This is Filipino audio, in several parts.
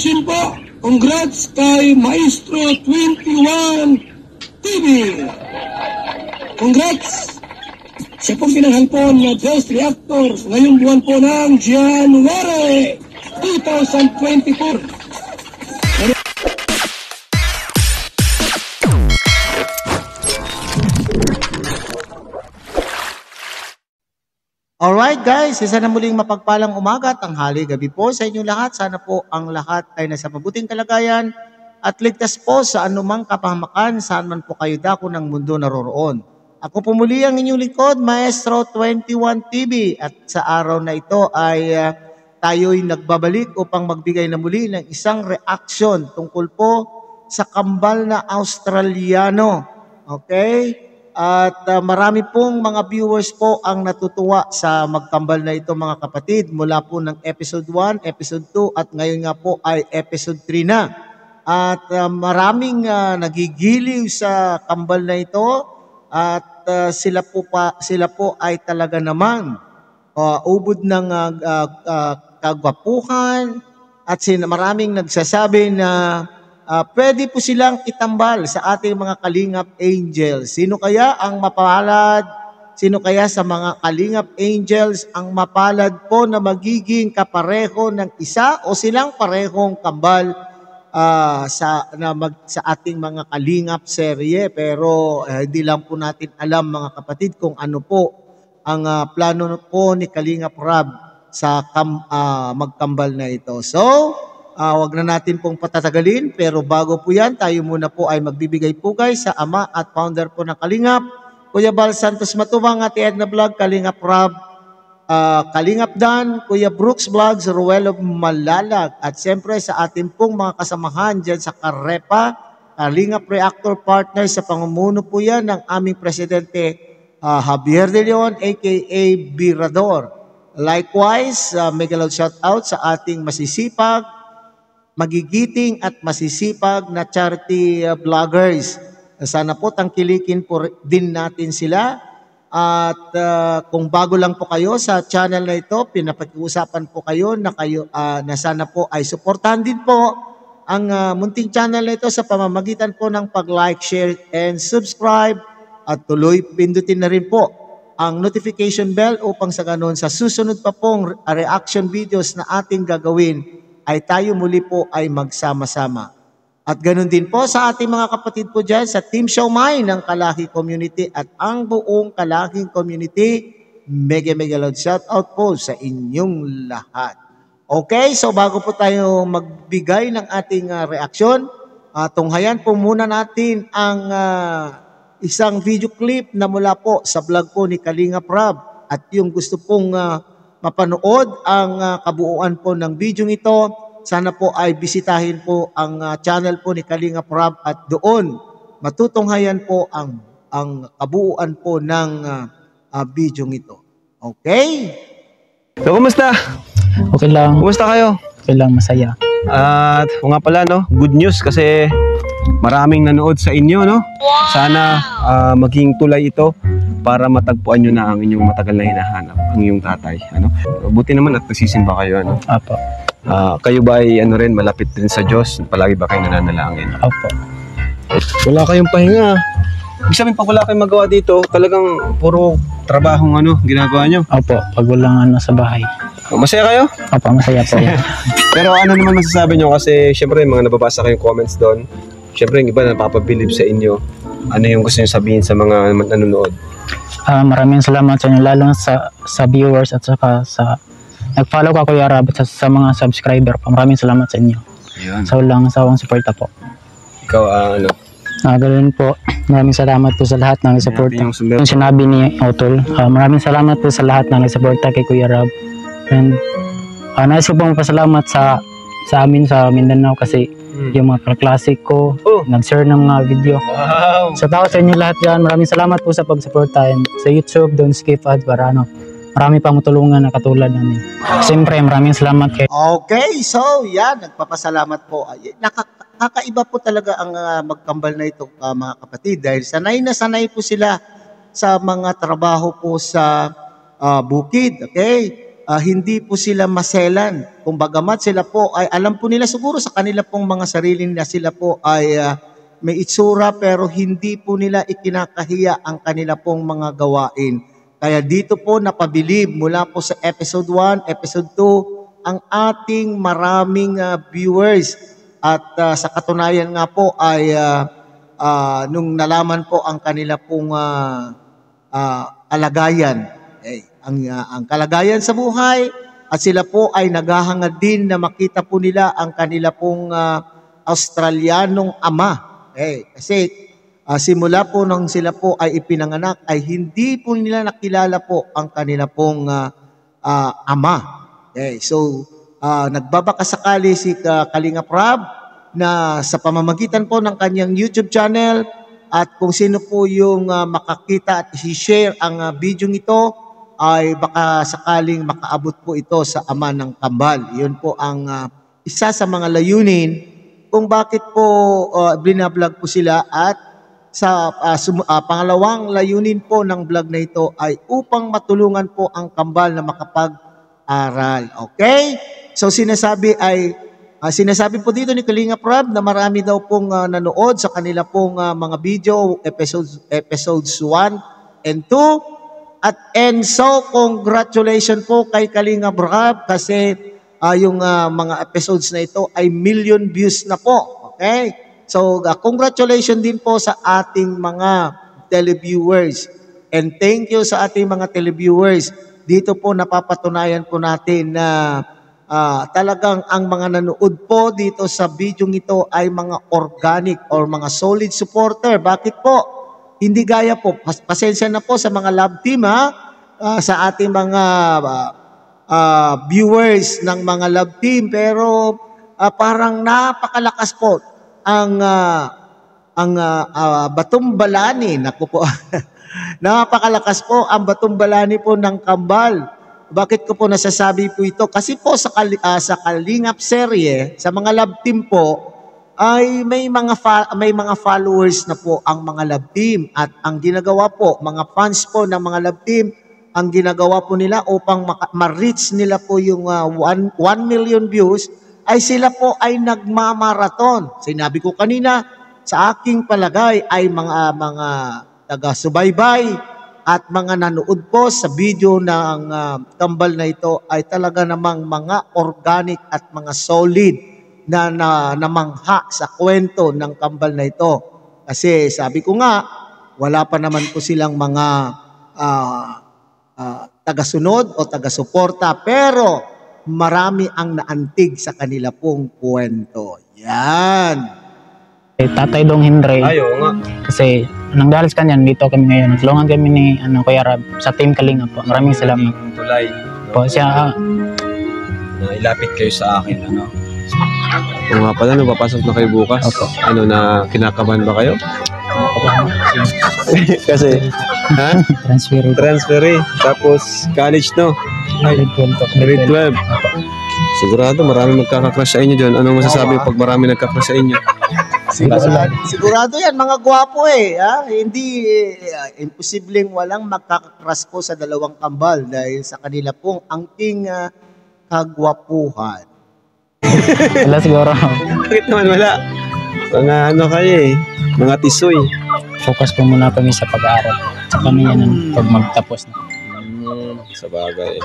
congratulations po. Congrats kay Maestro 21 TV. Congrats. Siya pong pinanghalpon na Best Reactor ngayong buwan po ng January 2024. Alright guys, isa na muling mapagpalang umaga, tanghali, gabi po sa inyo lahat. Sana po ang lahat ay nasa mabuting kalagayan at ligtas po sa anumang kapahamakan saan man po kayo dako ng mundo naroroon. Ako po muli ang inyong likod, Maestro 21 TV, at sa araw na ito ay tayo'y nagbabalik upang magbigay na muli ng isang reaction tungkol po sa kambal na Australiano. Okay? At marami pong mga viewers po ang natutuwa sa magkambal na ito mga kapatid mula po ng episode 1, episode 2 at ngayon nga po ay episode 3 na. At maraming nagigiliw sa kambal na ito at sila po ay talaga namang ubod ng kagwapuhan at maraming nagsasabi na pwede po silang itambal sa ating mga Kalingap Angels. Sino kaya ang mapalad? Sino kaya sa mga Kalingap Angels ang mapalad po na magiging kapareho ng isa o silang parehong kambal sa ating mga Kalingap serye? Pero hindi lang po natin alam mga kapatid kung ano po ang plano po ni Kalingap Rob sa magkambal na ito. So, wag na natin pong patatagalin, pero bago po yan, tayo muna po ay magbibigay pugay sa ama at founder po ng Kalingap, Kuya Bal Santos Matubang, Ate Edna Vlog, Kalingap Rob, Kalingap Dan, Kuya Brooks Vlogs, Ruelo Malalag, at siyempre sa ating pong mga kasamahan dyan sa Karepa, Kalingap Reactor Partners, sa pangumuno po yan ng aming presidente Javier De Leon, aka Birador. Likewise, mega loud shout out sa ating masisipag, magigiting at masisipag na charity vloggers. Sana po tangkilikin po din natin sila. At kung bago lang po kayo sa channel na ito, pinapag-uusapan po kayo na sana po ay suportahan din po ang munting channel na ito sa pamamagitan po ng pag-like, share, and subscribe. At tuloy pindutin na rin po ang notification bell upang sa ganun sa susunod pa pong reaction videos na ating gagawin ay tayo muli po ay magsama-sama. At ganun din po sa ating mga kapatid po dyan sa Team Siomai ng Kalahi Community at ang buong Kalahing Community, mega loud shout out po sa inyong lahat. Okay, so bago po tayo magbigay ng ating reaksyon, tunghayan po muna natin ang isang video clip na mula po sa vlog po ni Kalingap Rob. At yung gusto pong mapanood ang kabuuan po ng video ito, sana po ay bisitahin po ang channel po ni Kalingap Rob at doon matutunghayan po ang kabuuan po ng video ito. Okay? So, kumusta? Okay lang. Kumusta kayo? Okay lang, masaya. At nga pala, no? Good news kasi maraming nanood sa inyo, no? Sana maging tulay ito para matagpuan nyo na ang inyong matagal na hinahanap, ang inyong tatay. Ano? Buti naman at nagsisimba kayo. Ano? Apo. Kayo ba ay malapit rin sa Diyos? Palagi ba kayo nananalangin? Apo. Wala kayong pahinga. Ibig sabihin pag wala kayong magawa dito, talagang puro trabahong ginagawa nyo? Apo, pag walang sa bahay. Masaya kayo? Apo, masaya po. Pero ano naman masasabi nyo? Kasi syempre mga nababasa kayong comments doon. Syempre yung iba napapabilib sa inyo. Ano yung gusto nyo sabihin sa mga nanonood? Maraming salamat sa inyo, lalo sa viewers at saka sa nag-follow ka Kuya Rob at sa mga subscriber po. Maraming salamat sa inyo. Ayan. Sa walang sawang suporta po. Ikaw, Ganoon po. Maraming salamat po sa lahat ng suporta. Yung sinabi ni Otol, maraming salamat po sa lahat ng suporta kay Kuya Rob. And nais ko pong pasalamat sa amin sa Mindanao kasi yung mga classic ko, nag-share ng mga video. Wow! Sa tao sa inyo lahat yan, maraming salamat po sa pagsuporta. And sa YouTube, don't skip ads para marami pang matulungan na katulad namin. Siyempre, maraming salamat kay... Okay, so yan, nagpapasalamat po. Kakaiba po talaga ang magkambal na ito, mga kapatid. Dahil sanay na sanay po sila sa mga trabaho po sa bukid. Okay? hindi po sila maselan. Kung bagamat sila po ay alam po nila siguro sa kanila pong mga sarili nila, sila po ay may itsura pero hindi po nila ikinakahiya ang kanila pong mga gawain. Kaya dito po napabilib mula po sa episode 1, episode 2, ang ating maraming viewers. At sa katunayan nga po ay nung nalaman po ang kanila pong alagayan, ang kalagayan sa buhay, at sila po ay naghahangad din na makita po nila ang kanila pong Australianong ama. Kasi simula po nang sila po ay ipinanganak ay hindi po nila nakilala po ang kanila pong ama. So nagbabakasakali si Kalingap Rab na sa pamamagitan po ng kanyang YouTube channel, at kung sino po yung makakita at i-share ang video ito ay baka sakaling makaabot po ito sa ama ng kambal. Yun po ang isa sa mga layunin kung bakit po binablog po sila, at sa pangalawang layunin po ng vlog na ito ay upang matulungan po ang kambal na makapag-aral. Okay? So sinasabi po dito ni Kalingap Rab na marami daw pong nanood sa kanila pong mga video, episodes 1 and 2. And so congratulations po kay Kalingap Rab kasi yung mga episodes na ito ay million views na po. Okay? So congratulations din po sa ating mga televiewers. And thank you sa ating mga televiewers. Dito po napapatunayan po natin na talagang ang mga nanood po dito sa video ito ay mga organic or mga solid supporter. Bakit po? Hindi gaya po, pasensya na po sa mga love team sa ating mga viewers ng mga love team, pero parang napakalakas po ang Batumbalani. Naku po. Napakalakas po ang Batumbalani po ng kambal. Bakit ko po nasasabi po ito? Kasi po sa Kalingap serye, sa mga love team po, ay may mga followers na po ang mga love team. At ang ginagawa po, mga fans po ng mga love team, ang ginagawa po nila upang ma-reach nila po yung 1 million views, ay sila po ay nagmamarathon. Sinabi ko kanina, sa aking palagay ay mga taga-subaybay at mga nanood po sa video ng kambal na ito ay talaga namang mga organic at mga solid na namangha sa kwento ng kambal na ito. Kasi sabi ko nga, wala pa naman po silang mga tagasunod o tagasuporta, pero marami ang naantig sa kanila pong kwento. Yan. Tatay Dong Henry. Ayo nga. Kasi nanggalis kanyan, dito kami ngayon. Tulungan kami ni Kuya Rab sa Team Kalingap po. Maraming salamat. Tulay. Po siya. Ilapit kayo sa akin, ano? Kung nga pala, papasok na kayo bukas. Opo. Ano, na kinakabahan ba kayo? Kasi, ha? Transfer. Tapos, college, no? Grade 12 to. Grade 12. Sigurado, marami magkakakrush sa inyo dyan. Anong masasabi pag marami nagkakrush sa inyo? Sigurado yan, mga gwapo Hindi imposibleng walang magkakakras po sa dalawang kambal dahil sa kanila pong angking kagwapuhan. Wala siguro. Bakit naman wala? Mga ano kayo mga tisoy. Focus po muna kami sa pag-aaral. Sa kanya pag magtapos na. Sa bagay.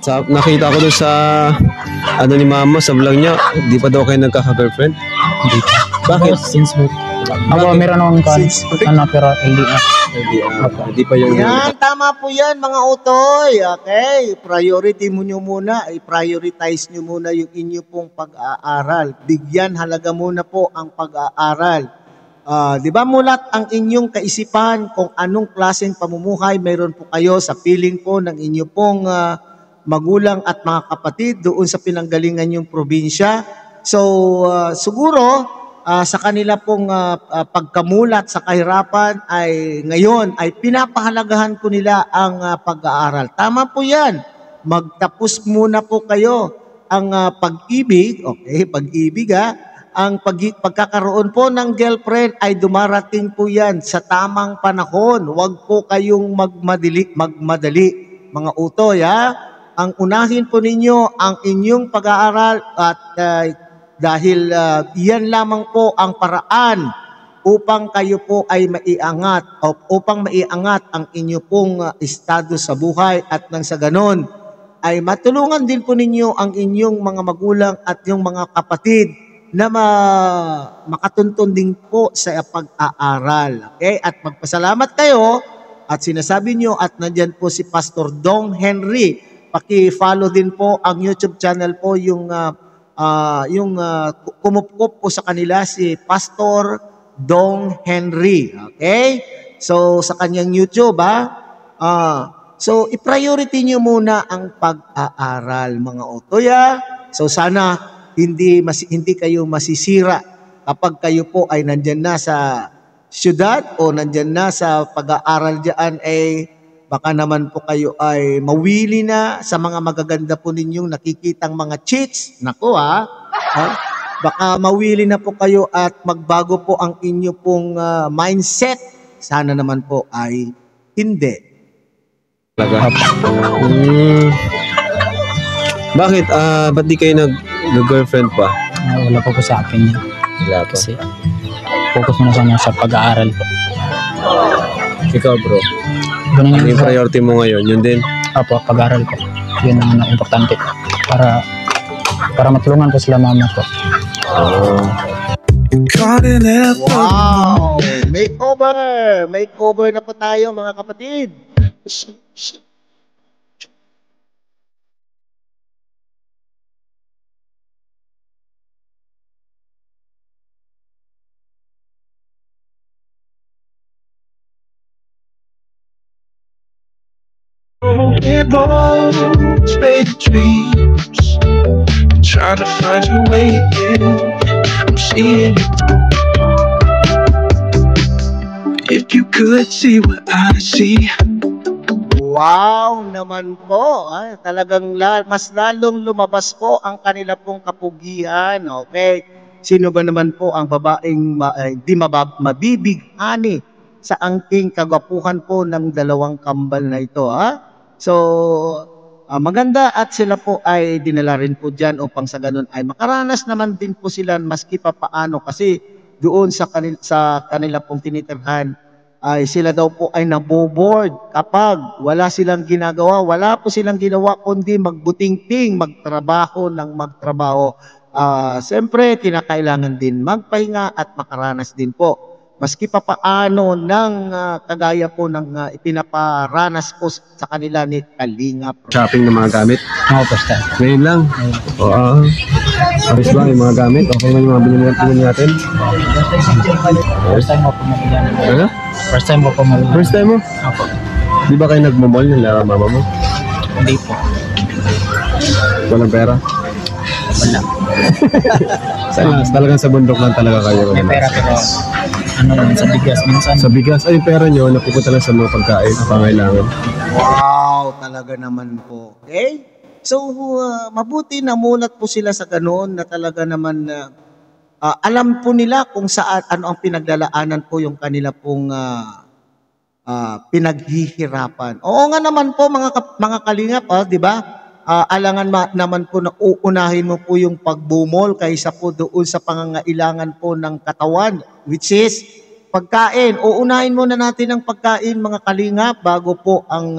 Nakita ko doon sa ni mama sa vlog niya, di pa daw kayo nagkaka-girlfriend? Hindi pa. Bakit? Since birth. Ako meron akong pero LDR. Hindi pa yung... Yan, tama po yan mga utoy. Okay, priority mo nyo muna. I-prioritize nyo muna yung inyo pong pag-aaral. Bigyan halaga muna po ang pag-aaral. Di ba mulat ang inyong kaisipan kung anong klaseng pamumuhay mayroon po kayo sa piling po ng inyo pong magulang at mga kapatid doon sa pinanggalingan yung probinsya. So, siguro, sa kanila pong pagkamulat sa kahirapan ay ngayon ay pinapahalagahan po nila ang pag-aaral. Tama po yan. Magtapos muna po kayo ang pag-ibig, okay, pag-ibig ang pagkakaroon po ng girlfriend ay dumarating po yan sa tamang panahon. Huwag po kayong magmadali, mga utoy ang unahin po ninyo ang inyong pag-aaral at dahil yan lamang po ang paraan upang kayo po ay maiangat o upang maiangat ang inyo pong estado sa buhay at nang sa ganon ay matulungan din po ninyo ang inyong mga magulang at yung mga kapatid na makatuntun din po sa pag-aaral. Okay? At magpasalamat kayo at sinasabi nyo at nandyan po si Pastor Dong Henry. Paki-follow din po ang YouTube channel po yung kumupkup po sa kanila si Pastor Dong Henry. Okay? So sa kanyang YouTube so i-priority niyo muna ang pag-aaral mga otoya. So sana hindi kayo masisira kapag kayo po ay nandyan na sa syudad o nandyan na sa pag-aaral diyan baka naman po kayo ay mawili na sa mga magaganda po ninyong nakikitang mga cheats. Naku baka mawili na po kayo at magbago po ang inyo pong mindset. Sana naman po ay hindi. Bakit? Ba't di kayo nag-girlfriend pa? Wala pa po sa akin. Wala pa. Kasi focus muna sana sa pag-aaral po. Ikaw bro? Ganun Ano yung priority mo ngayon? Yun din? Apo, pag-aaral ko. Yun ang importante. Para matulungan ko sila mama ko. Wow! Makeover! Makeover na po tayo mga kapatid. In those faded dreams, trying to find your way again. I'm seeing you. If you could see what I see. Wow naman po. Talagang mas lalong lumabas po ang kanila pong kapugian. Okay? Sino ba naman po ang babaeng di mabibighani sa angking kagwapuhan po ng dalawang kambal na ito? So, maganda at sila po ay dinala rin po dyan upang sa ganun ay makaranas naman din po sila maski pa paano kasi doon sa kanila pong tinitirhan ay sila daw po ay naboboard kapag wala silang ginagawa. Wala po silang ginawa kundi magbutingting, magtrabaho ng magtrabaho. Siyempre, kinakailangan din magpahinga at makaranas din po. Maski pa paano ng kagaya po ng ipinaparanas po sa kanila ni Kalinga. Shopping ng mga gamit? Oo, basta. Ngayon lang? Oo. Ayos ba yung mga gamit? Okay ba yung mga binili natin? First time mo po mabili. Ano? First time mo po mabili. First time mo? Opo. Di ba kayo nagmamall ng mama mo? Hindi po. Walang pera? Wala. Talagang sa bundok lang talaga kayo. May pera pero sa bigas minsan. Sa bigas, ay pera nyo napupunta lang sa mga pagkain, pangailangan. Wow, talaga naman po. Okay? So, mabuti na mulat po sila sa ganoon na talaga naman alam po nila kung saan, ano ang pinaglalaanan po yung kanila pong pinaghihirapan. Oo nga naman po mga kalingap, di ba? Alangan naman po na uunahin mo po yung pagbumol kaysa po doon sa pangangailangan po ng katawan, which is pagkain. Uunahin muna natin ang pagkain mga kalingap bago po ang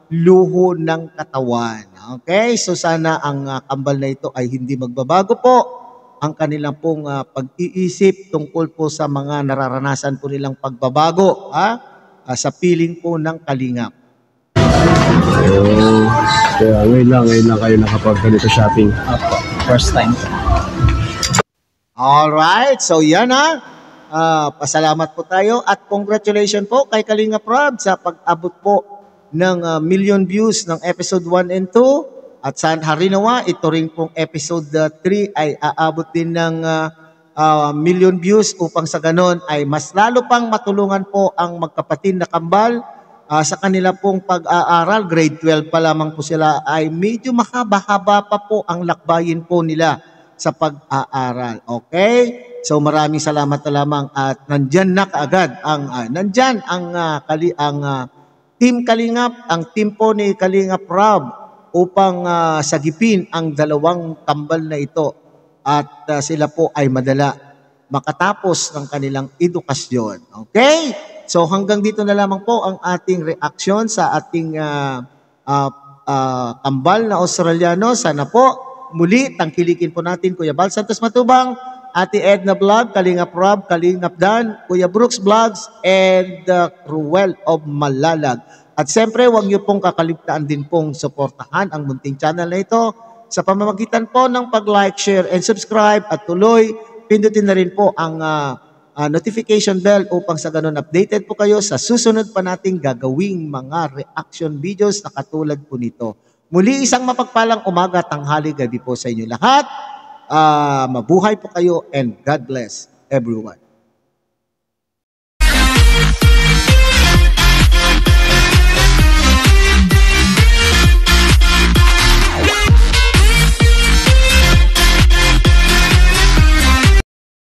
luho ng katawan. Okay? So sana ang kambal na ito ay hindi magbabago po ang kanilang pong pag-iisip tungkol po sa mga nararanasan po nilang pagbabago sa piling po ng kalingap. Kaya ngayon lang kayo nakapag-ganito shopping. Opo, first time. Alright, so yan pasalamat po tayo at congratulations po kay Kalinga Prab sa pag-abot po ng million views ng episode 1 and 2 at sa harinawa, ito rin pong episode 3 ay aabot din ng million views upang sa ganon ay mas lalo pang matulungan po ang magkapatid na kambal sa kanila pong pag-aaral. Grade 12 pa lamang po sila ay medyo mahaba-haba pa po ang lakbayin po nila sa pag-aaral. Okay? So maraming salamat na lamang at nandyan na kaagad ang Team Kalingap, ang team po ni Kalingap Rob upang sagipin ang dalawang kambal na ito at sila po ay madala makatapos ng kanilang edukasyon. Okay? So hanggang dito na lamang po ang ating reaksyon sa ating kambal na Australiano. Sana po muli tangkilikin po natin Kuya Bal Santos Matubang, Ate Edna Vlog, Kalingap Rob, Kalingap Dan, Kuya Brooks Vlogs, and Ruel of Malalag. At siyempre, huwag niyo pong kakaligtaan din pong suportahan ang munting channel na ito sa pamamagitan po ng pag-like, share, and subscribe. At tuloy, pindutin na rin po ang notification bell upang sa ganun updated po kayo sa susunod pa nating gagawing mga reaction videos na katulad po nito. Muli isang mapagpalang umaga, tanghali, gabi po sa inyo lahat. Mabuhay po kayo and God bless everyone.